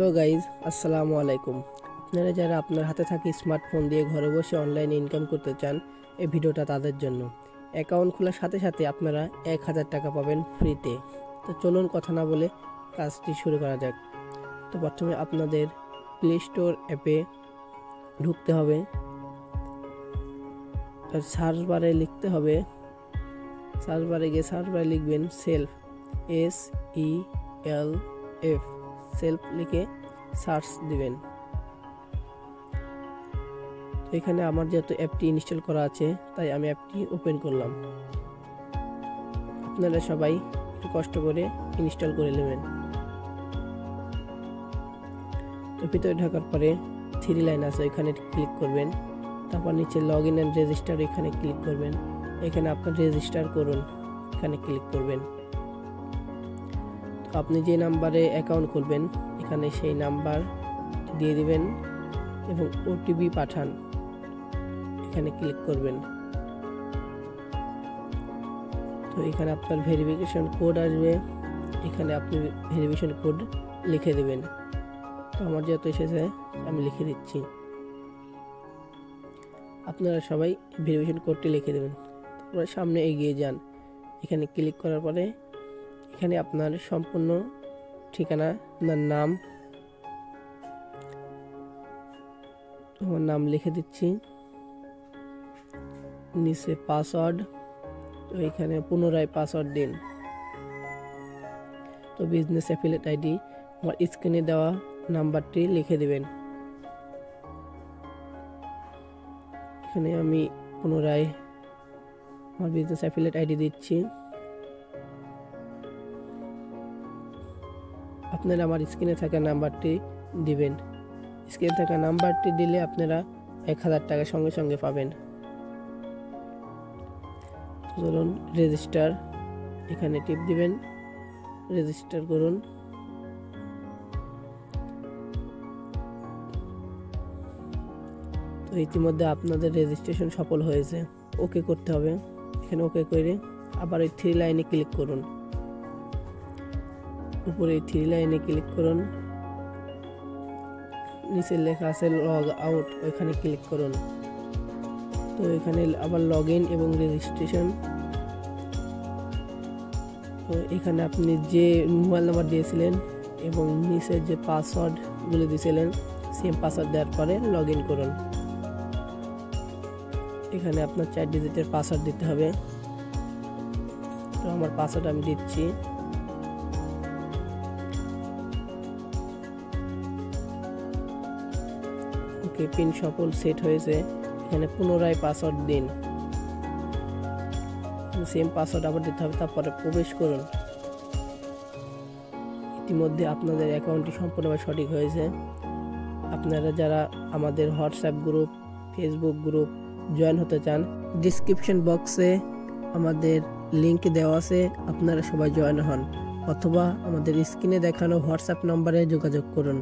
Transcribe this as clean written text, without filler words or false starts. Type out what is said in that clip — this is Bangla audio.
হ্যালো গাইজ, আসসালামু আলাইকুম। আপনারা যারা আপনার হাতে থাকা স্মার্টফোন দিয়ে ঘরে বসে অনলাইনে ইনকাম করতে চান, এই ভিডিওটা তাদের জন্য। অ্যাকাউন্ট খোলার সাথে সাথে আপনারা 1000 টাকা পাবেন ফ্রিতে। তো চলুন কথা না বলে কাজটি শুরু করা যাক। তো প্রথমে আপনাদের প্লে স্টোর অ্যাপে ঢুকতে হবে। সার্চ বারে লিখতে হবে, সার্চ বারে গিয়ে সার্চ বারে লিখবেন সেলফ, SELF, সেলফ লিখে সার্চ দিবেন। তো এখানে আমার যেহেতু অ্যাপটি ইনস্টল করা আছে তাই আমি অ্যাপটি ওপেন করলাম। আপনারা সবাই একটু কষ্ট করে ইনস্টল করে নেবেন। তো ভিতরে ঢোকার পরে 3 লাইন আছে, এখানে ক্লিক করবেন। তারপর নিচে লগ ইন অ্যান্ড রেজিস্টার, এখানে ক্লিক করবেন। এখানে আপনার রেজিস্টার করুন, এখানে ক্লিক করবেন। তো আপনি যে নাম্বারে অ্যাকাউন্ট খুলবেন এখানে সেই নাম্বার দিয়ে দিবেন এবং ওটিপি পাঠান, এখানে ক্লিক করবেন। তো এখানে আপনার ভেরিফিকেশন কোড আসবে, এখানে আপনি ভেরিফিকেশন কোড লিখে দেবেন। তো আমার যেহেতু এসেছে আমি লিখে দিচ্ছি, আপনারা সবাই ভেরিফিকেশন কোডটি লিখে দেবেন। তারপরে সামনে এগিয়ে যান, এখানে ক্লিক করার পরে এখানে আপনার সম্পূর্ণ ঠিকানা, আপনার নাম, আমার নাম লিখে দিচ্ছি, নিচে পাসওয়ার্ড, তো এখানে পুনরায় পাসওয়ার্ড দিন। তো বিজনেস অ্যাফিলিয়েট আইডি আমার স্ক্রিনে দেওয়া নাম্বারটি লিখে দিবেন। এখানে আমি পুনরায় আমার বিজনেস অ্যাফিলিয়েট আইডি দিচ্ছি। আপনারা আমার স্ক্রিনে থাকা নাম্বারটি দিবেন। স্ক্রিনে থাকা নাম্বারটি দিলে আপনারা 1000 টাকা সঙ্গে সঙ্গে পাবেন। চলুন রেজিস্টার, এখানে টিপ দিবেন, রেজিস্টার করুন। তো ইতিমধ্যে আপনাদের রেজিস্ট্রেশন সফল হয়েছে। ওকে করতে হবে, এখানে ওকে করে আবার এই 3 লাইনে ক্লিক করুন। উপরে 3 লাইনে ক্লিক করুন, নিচে লেখা আছে লগ আউট, ওইখানে ক্লিক করুন। তো এখানে আবার লগ ইন এবং রেজিস্ট্রেশন। তো এখানে আপনি যে মোবাইল নাম্বার দিয়েছিলেন এবং নিচে যে পাসওয়ার্ডগুলো দিয়েছিলেন সেম পাসওয়ার্ড দেওয়ার পরে লগ ইন করুন। এখানে আপনার 4 ডিজিটের পাসওয়ার্ড দিতে হবে। তো আমার পাসওয়ার্ড আমি দিচ্ছি। ওকে, পিন সফল সেট হয়েছে। এখানে পুনরায় পাসওয়ার্ড দিন, সেম পাসওয়ার্ড আবার দিতে হবে, তারপরে প্রবেশ করুন। ইতিমধ্যে আপনাদের অ্যাকাউন্টটি সম্পূর্ণভাবে সঠিক হয়েছে। আপনারা যারা আমাদের WhatsApp group, Facebook group join হতে চান, ডিসক্রিপশন বক্সে আমাদের লিংক দেওয়া আছে, আপনারা সবাই জয়েন হন, অথবা আমাদের স্ক্রিনে দেখানো হোয়াটসঅ্যাপ নম্বরে যোগাযোগ করুন।